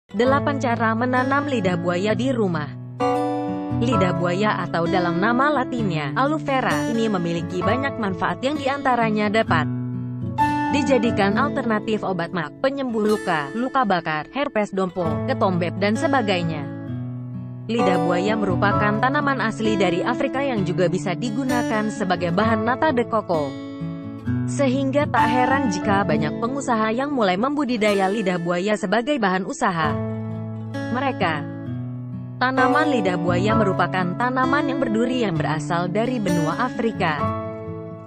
8 cara menanam lidah buaya di rumah. Lidah buaya atau dalam nama latinnya aloe vera ini memiliki banyak manfaat yang diantaranya dapat dijadikan alternatif obat mak, penyembuh luka, luka bakar, herpes dompo, ketombeb dan sebagainya. Lidah buaya merupakan tanaman asli dari Afrika yang juga bisa digunakan sebagai bahan nata de coco. Sehingga tak heran jika banyak pengusaha yang mulai membudidaya lidah buaya sebagai bahan usaha mereka. Tanaman lidah buaya merupakan tanaman yang berduri yang berasal dari benua Afrika.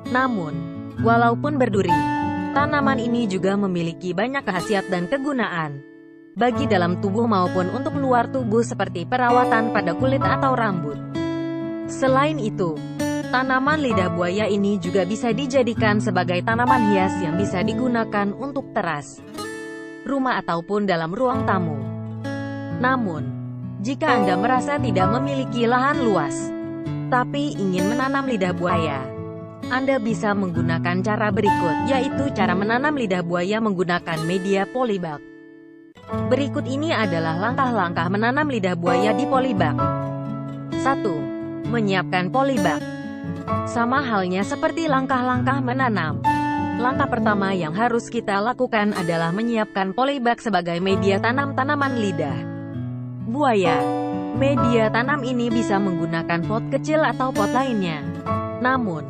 Namun, walaupun berduri, tanaman ini juga memiliki banyak khasiat dan kegunaan bagi dalam tubuh maupun untuk luar tubuh seperti perawatan pada kulit atau rambut. Selain itu, tanaman lidah buaya ini juga bisa dijadikan sebagai tanaman hias yang bisa digunakan untuk teras rumah ataupun dalam ruang tamu. Namun, jika Anda merasa tidak memiliki lahan luas, tapi ingin menanam lidah buaya, Anda bisa menggunakan cara berikut, yaitu cara menanam lidah buaya menggunakan media polybag. Berikut ini adalah langkah-langkah menanam lidah buaya di polybag. 1. Menyiapkan polybag. Sama halnya seperti langkah-langkah menanam. Langkah pertama yang harus kita lakukan adalah menyiapkan polybag sebagai media tanam tanaman lidah buaya. Media tanam ini bisa menggunakan pot kecil atau pot lainnya. Namun,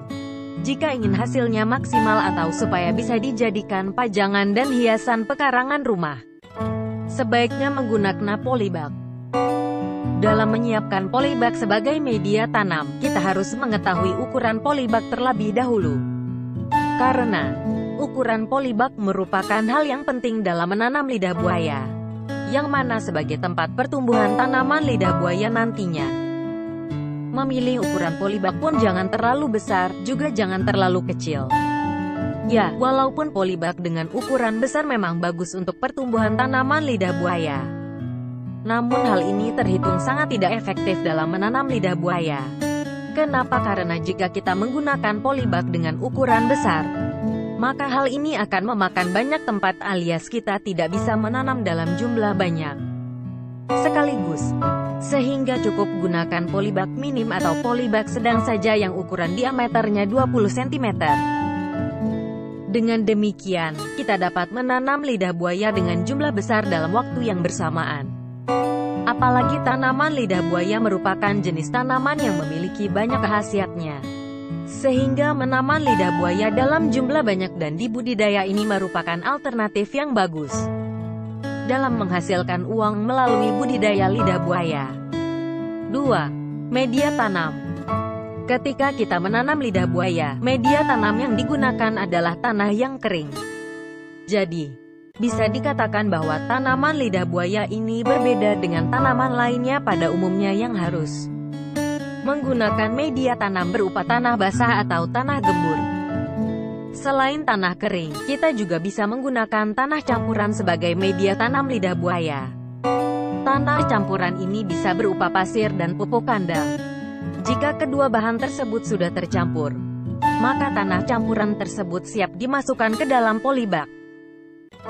jika ingin hasilnya maksimal atau supaya bisa dijadikan pajangan dan hiasan pekarangan rumah, sebaiknya menggunakan polybag. Dalam menyiapkan polybag sebagai media tanam, kita harus mengetahui ukuran polybag terlebih dahulu. Karena ukuran polybag merupakan hal yang penting dalam menanam lidah buaya, yang mana sebagai tempat pertumbuhan tanaman lidah buaya nantinya. Memilih ukuran polybag pun jangan terlalu besar, juga jangan terlalu kecil. Ya, walaupun polybag dengan ukuran besar memang bagus untuk pertumbuhan tanaman lidah buaya, namun hal ini terhitung sangat tidak efektif dalam menanam lidah buaya. Kenapa? Karena jika kita menggunakan polybag dengan ukuran besar, maka hal ini akan memakan banyak tempat alias kita tidak bisa menanam dalam jumlah banyak sekaligus. Sehingga cukup gunakan polybag minim atau polybag sedang saja yang ukuran diameternya 20 cm. Dengan demikian, kita dapat menanam lidah buaya dengan jumlah besar dalam waktu yang bersamaan. Apalagi tanaman lidah buaya merupakan jenis tanaman yang memiliki banyak khasiatnya. Sehingga menanam lidah buaya dalam jumlah banyak dan dibudidaya ini merupakan alternatif yang bagus dalam menghasilkan uang melalui budidaya lidah buaya. 2. Media tanam. Ketika kita menanam lidah buaya, media tanam yang digunakan adalah tanah yang kering. Jadi, bisa dikatakan bahwa tanaman lidah buaya ini berbeda dengan tanaman lainnya pada umumnya yang harus menggunakan media tanam berupa tanah basah atau tanah gembur. Selain tanah kering, kita juga bisa menggunakan tanah campuran sebagai media tanam lidah buaya. Tanah campuran ini bisa berupa pasir dan pupuk kandang. Jika kedua bahan tersebut sudah tercampur, maka tanah campuran tersebut siap dimasukkan ke dalam polybag.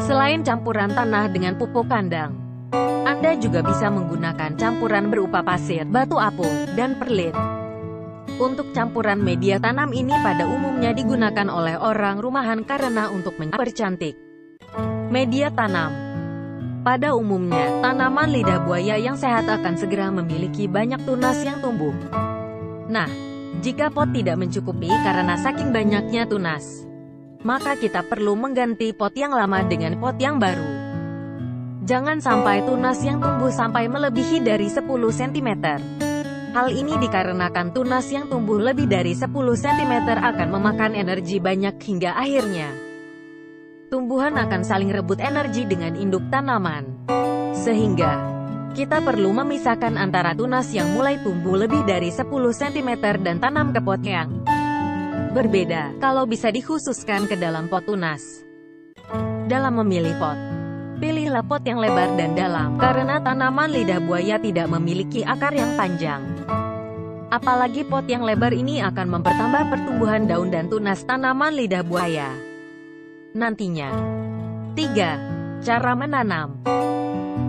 Selain campuran tanah dengan pupuk kandang, Anda juga bisa menggunakan campuran berupa pasir, batu apung, dan perlit. Untuk campuran media tanam ini pada umumnya digunakan oleh orang rumahan karena untuk mempercantik media tanam. Pada umumnya, tanaman lidah buaya yang sehat akan segera memiliki banyak tunas yang tumbuh. Nah, jika pot tidak mencukupi karena saking banyaknya tunas, maka kita perlu mengganti pot yang lama dengan pot yang baru. Jangan sampai tunas yang tumbuh sampai melebihi dari 10 cm. Hal ini dikarenakan tunas yang tumbuh lebih dari 10 cm akan memakan energi banyak hingga akhirnya tumbuhan akan saling rebut energi dengan induk tanaman. Sehingga, kita perlu memisahkan antara tunas yang mulai tumbuh lebih dari 10 cm dan tanam ke pot yang berbeda, kalau bisa dikhususkan ke dalam pot tunas. Dalam memilih pot, pilihlah pot yang lebar dan dalam, karena tanaman lidah buaya tidak memiliki akar yang panjang. Apalagi pot yang lebar ini akan mempertambat pertumbuhan daun dan tunas tanaman lidah buaya nantinya. 3. Cara menanam.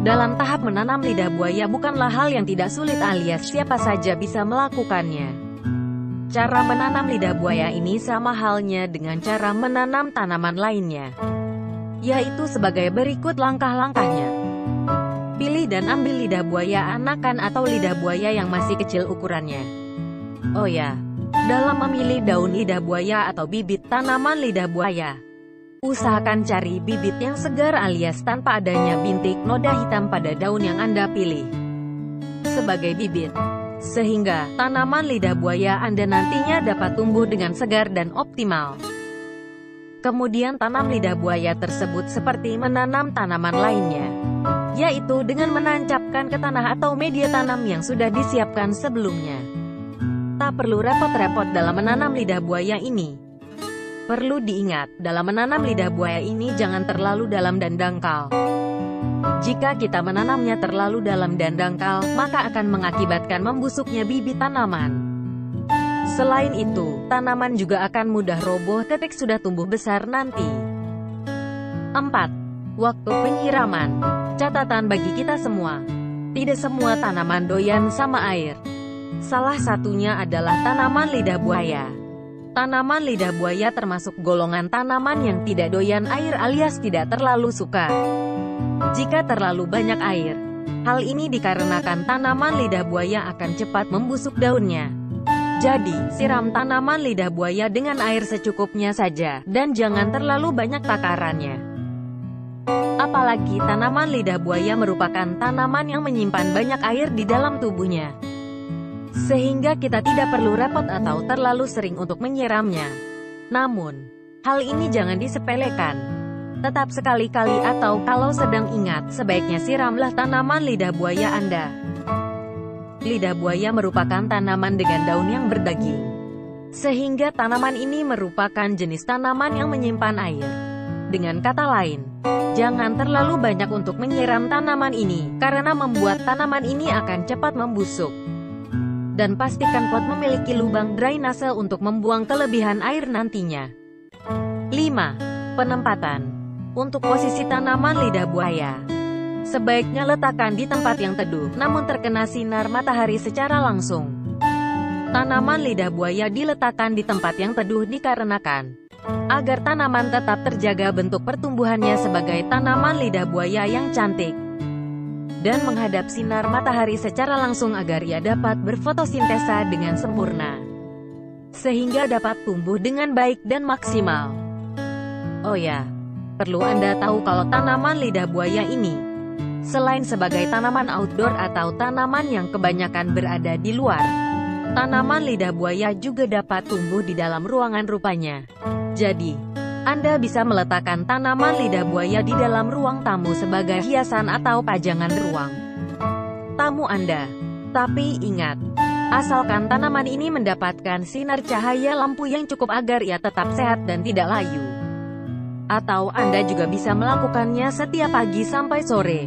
Dalam tahap menanam lidah buaya bukanlah hal yang tidak sulit alias siapa saja bisa melakukannya. Cara menanam lidah buaya ini sama halnya dengan cara menanam tanaman lainnya, yaitu sebagai berikut langkah-langkahnya. Pilih dan ambil lidah buaya anakan atau lidah buaya yang masih kecil ukurannya. Oh ya, dalam memilih daun lidah buaya atau bibit tanaman lidah buaya, usahakan cari bibit yang segar alias tanpa adanya bintik noda hitam pada daun yang Anda pilih sebagai bibit, sehingga tanaman lidah buaya Anda nantinya dapat tumbuh dengan segar dan optimal. Kemudian tanam lidah buaya tersebut seperti menanam tanaman lainnya, yaitu dengan menancapkan ke tanah atau media tanam yang sudah disiapkan sebelumnya. Tak perlu repot-repot dalam menanam lidah buaya ini. Perlu diingat, dalam menanam lidah buaya ini jangan terlalu dalam dan dangkal. Jika kita menanamnya terlalu dalam dan dangkal, maka akan mengakibatkan membusuknya bibit tanaman. Selain itu, tanaman juga akan mudah roboh ketika sudah tumbuh besar nanti. 4. Waktu penyiraman. Catatan bagi kita semua. Tidak semua tanaman doyan sama air. Salah satunya adalah tanaman lidah buaya. Tanaman lidah buaya termasuk golongan tanaman yang tidak doyan air alias tidak terlalu suka jika terlalu banyak air. Hal ini dikarenakan tanaman lidah buaya akan cepat membusuk daunnya. Jadi, siram tanaman lidah buaya dengan air secukupnya saja, dan jangan terlalu banyak takarannya. Apalagi tanaman lidah buaya merupakan tanaman yang menyimpan banyak air di dalam tubuhnya, sehingga kita tidak perlu repot atau terlalu sering untuk menyiramnya. Namun, hal ini jangan disepelekan. Tetap sekali-kali atau kalau sedang ingat, sebaiknya siramlah tanaman lidah buaya Anda. Lidah buaya merupakan tanaman dengan daun yang berdaging, sehingga tanaman ini merupakan jenis tanaman yang menyimpan air. Dengan kata lain, jangan terlalu banyak untuk menyiram tanaman ini, karena membuat tanaman ini akan cepat membusuk. Dan pastikan pot memiliki lubang drainase untuk membuang kelebihan air nantinya. 5. Penempatan. Untuk posisi tanaman lidah buaya, sebaiknya letakkan di tempat yang teduh, namun terkena sinar matahari secara langsung. Tanaman lidah buaya diletakkan di tempat yang teduh dikarenakan agar tanaman tetap terjaga bentuk pertumbuhannya sebagai tanaman lidah buaya yang cantik, dan menghadap sinar matahari secara langsung agar ia dapat berfotosintesa dengan sempurna, sehingga dapat tumbuh dengan baik dan maksimal. Oh ya, perlu Anda tahu kalau tanaman lidah buaya ini, selain sebagai tanaman outdoor atau tanaman yang kebanyakan berada di luar, tanaman lidah buaya juga dapat tumbuh di dalam ruangan rupanya. Jadi, Anda bisa meletakkan tanaman lidah buaya di dalam ruang tamu sebagai hiasan atau pajangan ruang tamu Anda. Tapi ingat, asalkan tanaman ini mendapatkan sinar cahaya lampu yang cukup agar ia tetap sehat dan tidak layu. Atau Anda juga bisa melakukannya setiap pagi sampai sore.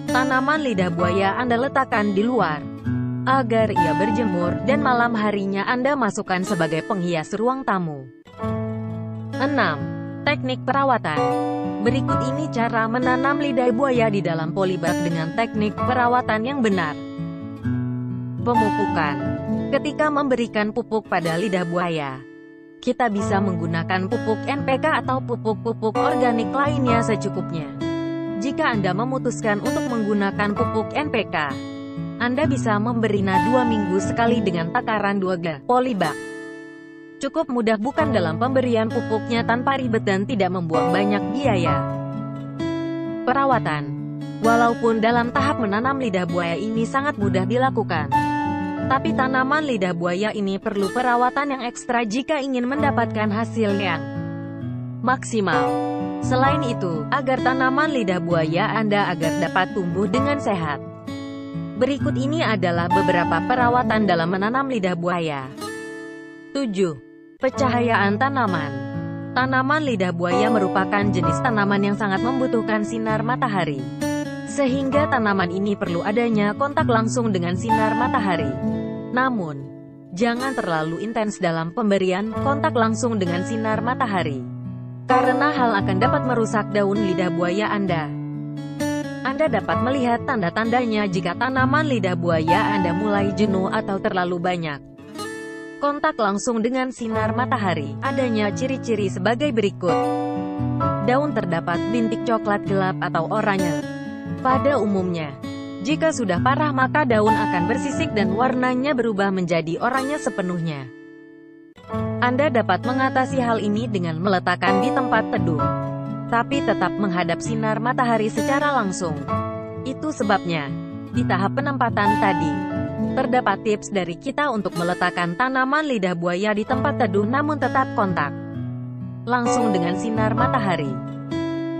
Tanaman lidah buaya Anda letakkan di luar, agar ia berjemur, dan malam harinya Anda masukkan sebagai penghias ruang tamu. 6. Teknik perawatan. Berikut ini cara menanam lidah buaya di dalam polybag dengan teknik perawatan yang benar. Pemupukan. Ketika memberikan pupuk pada lidah buaya, kita bisa menggunakan pupuk NPK atau pupuk-pupuk organik lainnya secukupnya. Jika Anda memutuskan untuk menggunakan pupuk NPK, Anda bisa memberinya 2 minggu sekali dengan takaran 2 gram polybag. Cukup mudah bukan dalam pemberian pupuknya tanpa ribet dan tidak membuang banyak biaya. Perawatan. Walaupun dalam tahap menanam lidah buaya ini sangat mudah dilakukan, tapi tanaman lidah buaya ini perlu perawatan yang ekstra jika ingin mendapatkan hasil yang maksimal. Selain itu, agar tanaman lidah buaya Anda agar dapat tumbuh dengan sehat, berikut ini adalah beberapa perawatan dalam menanam lidah buaya. 7. Pencahayaan tanaman. Tanaman lidah buaya merupakan jenis tanaman yang sangat membutuhkan sinar matahari, sehingga tanaman ini perlu adanya kontak langsung dengan sinar matahari. Namun, jangan terlalu intens dalam pemberian kontak langsung dengan sinar matahari, karena hal akan dapat merusak daun lidah buaya Anda. Anda dapat melihat tanda-tandanya jika tanaman lidah buaya Anda mulai jenuh atau terlalu banyak kontak langsung dengan sinar matahari. Adanya ciri-ciri sebagai berikut. Daun terdapat bintik coklat gelap atau oranye. Pada umumnya, jika sudah parah maka daun akan bersisik dan warnanya berubah menjadi oranye sepenuhnya. Anda dapat mengatasi hal ini dengan meletakkan di tempat teduh, tapi tetap menghadap sinar matahari secara langsung. Itu sebabnya, di tahap penempatan tadi, terdapat tips dari kita untuk meletakkan tanaman lidah buaya di tempat teduh namun tetap kontak langsung dengan sinar matahari.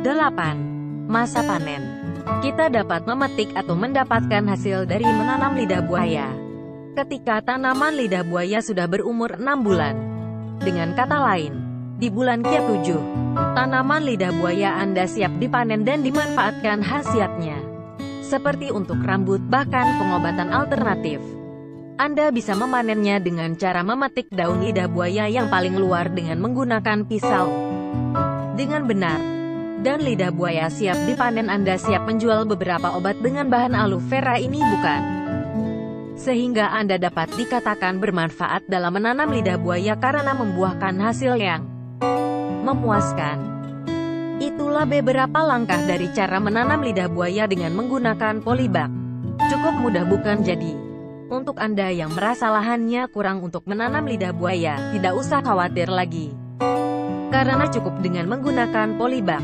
8. Masa panen. Kita dapat memetik atau mendapatkan hasil dari menanam lidah buaya ketika tanaman lidah buaya sudah berumur 6 bulan. Dengan kata lain, di bulan ke-7, tanaman lidah buaya Anda siap dipanen dan dimanfaatkan khasiatnya. Seperti untuk rambut bahkan pengobatan alternatif. Anda bisa memanennya dengan cara memetik daun lidah buaya yang paling luar dengan menggunakan pisau dengan benar. Dan lidah buaya siap dipanen. Anda siap menjual beberapa obat dengan bahan aloe vera ini bukan? Sehingga Anda dapat dikatakan bermanfaat dalam menanam lidah buaya karena membuahkan hasil yang memuaskan. Itulah beberapa langkah dari cara menanam lidah buaya dengan menggunakan polybag. Cukup mudah bukan? Jadi, untuk Anda yang merasa lahannya kurang untuk menanam lidah buaya, tidak usah khawatir lagi. Karena cukup dengan menggunakan polybag,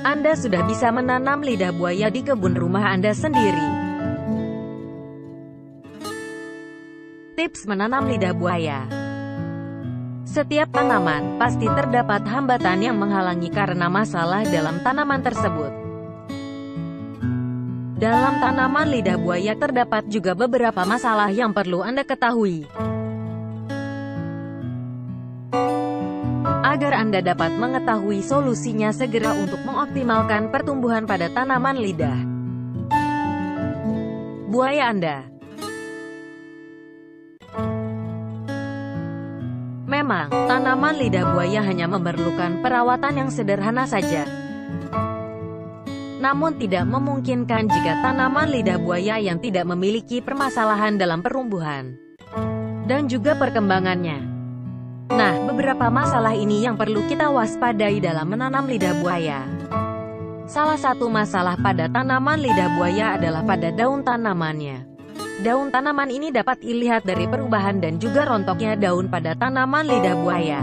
Anda sudah bisa menanam lidah buaya di kebun rumah Anda sendiri. Tips menanam lidah buaya. Setiap tanaman pasti terdapat hambatan yang menghalangi karena masalah dalam tanaman tersebut. Dalam tanaman lidah buaya terdapat juga beberapa masalah yang perlu Anda ketahui. Agar Anda dapat mengetahui solusinya segera untuk mengoptimalkan pertumbuhan pada tanaman lidah buaya Anda. Memang, tanaman lidah buaya hanya memerlukan perawatan yang sederhana saja. Namun tidak memungkinkan jika tanaman lidah buaya yang tidak memiliki permasalahan dalam pertumbuhan dan juga perkembangannya. Nah, beberapa masalah ini yang perlu kita waspadai dalam menanam lidah buaya. Salah satu masalah pada tanaman lidah buaya adalah pada daun tanamannya. Daun tanaman ini dapat dilihat dari perubahan dan juga rontoknya daun pada tanaman lidah buaya.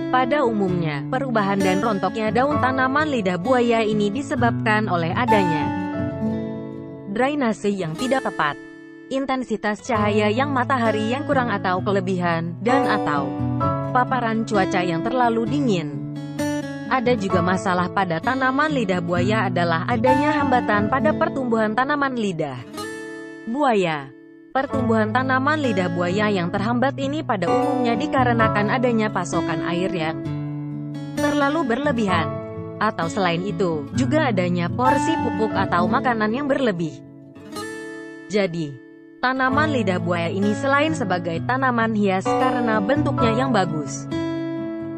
Pada umumnya, perubahan dan rontoknya daun tanaman lidah buaya ini disebabkan oleh adanya drainase yang tidak tepat, intensitas cahaya yang matahari yang kurang atau kelebihan, dan atau paparan cuaca yang terlalu dingin. Ada juga masalah pada tanaman lidah buaya adalah adanya hambatan pada pertumbuhan tanaman lidah buaya. Pertumbuhan tanaman lidah buaya yang terhambat ini pada umumnya dikarenakan adanya pasokan air yang terlalu berlebihan. Atau selain itu, juga adanya porsi pupuk atau makanan yang berlebih. Jadi, tanaman lidah buaya ini selain sebagai tanaman hias karena bentuknya yang bagus,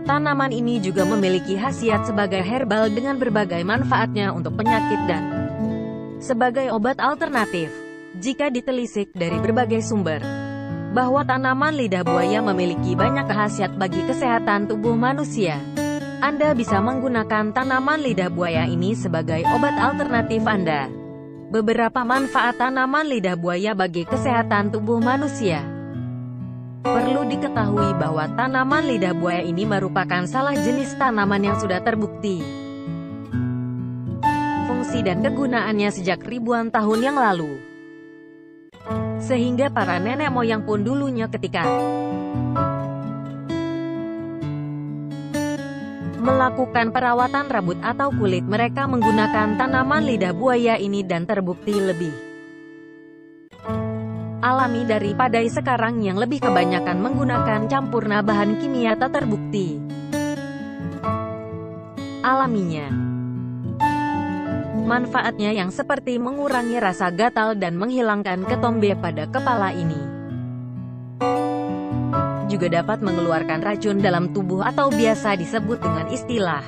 tanaman ini juga memiliki khasiat sebagai herbal dengan berbagai manfaatnya untuk penyakit dan sebagai obat alternatif. Jika ditelisik dari berbagai sumber, bahwa tanaman lidah buaya memiliki banyak khasiat bagi kesehatan tubuh manusia, Anda bisa menggunakan tanaman lidah buaya ini sebagai obat alternatif Anda. Beberapa manfaat tanaman lidah buaya bagi kesehatan tubuh manusia. Perlu diketahui bahwa tanaman lidah buaya ini merupakan salah jenis tanaman yang sudah terbukti fungsi dan kegunaannya sejak ribuan tahun yang lalu. Sehingga para nenek moyang pun dulunya ketika melakukan perawatan rambut atau kulit mereka menggunakan tanaman lidah buaya ini dan terbukti lebih alami daripada sekarang yang lebih kebanyakan menggunakan campurna bahan kimia tak terbukti alaminya. Manfaatnya yang seperti mengurangi rasa gatal dan menghilangkan ketombe pada kepala ini juga dapat mengeluarkan racun dalam tubuh atau biasa disebut dengan istilah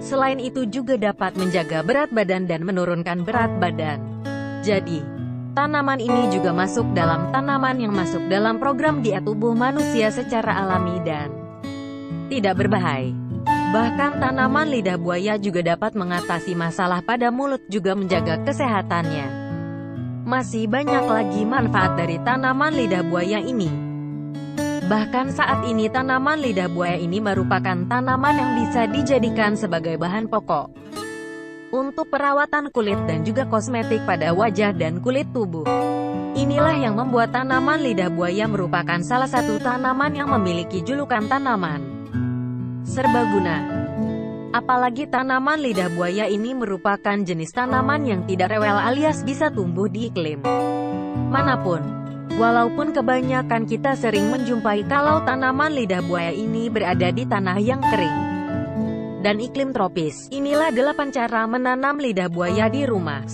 Selain itu juga dapat menjaga berat badan dan menurunkan berat badan. Jadi, tanaman ini juga masuk dalam tanaman yang masuk dalam program diet tubuh manusia secara alami dan tidak berbahaya. Bahkan tanaman lidah buaya juga dapat mengatasi masalah pada mulut, juga menjaga kesehatannya. Masih banyak lagi manfaat dari tanaman lidah buaya ini. Bahkan saat ini tanaman lidah buaya ini merupakan tanaman yang bisa dijadikan sebagai bahan pokok untuk perawatan kulit dan juga kosmetik pada wajah dan kulit tubuh. Inilah yang membuat tanaman lidah buaya merupakan salah satu tanaman yang memiliki julukan tanaman serbaguna. Apalagi tanaman lidah buaya ini merupakan jenis tanaman yang tidak rewel alias bisa tumbuh di iklim manapun. Walaupun kebanyakan kita sering menjumpai kalau tanaman lidah buaya ini berada di tanah yang kering dan iklim tropis. Inilah 8 cara menanam lidah buaya di rumah.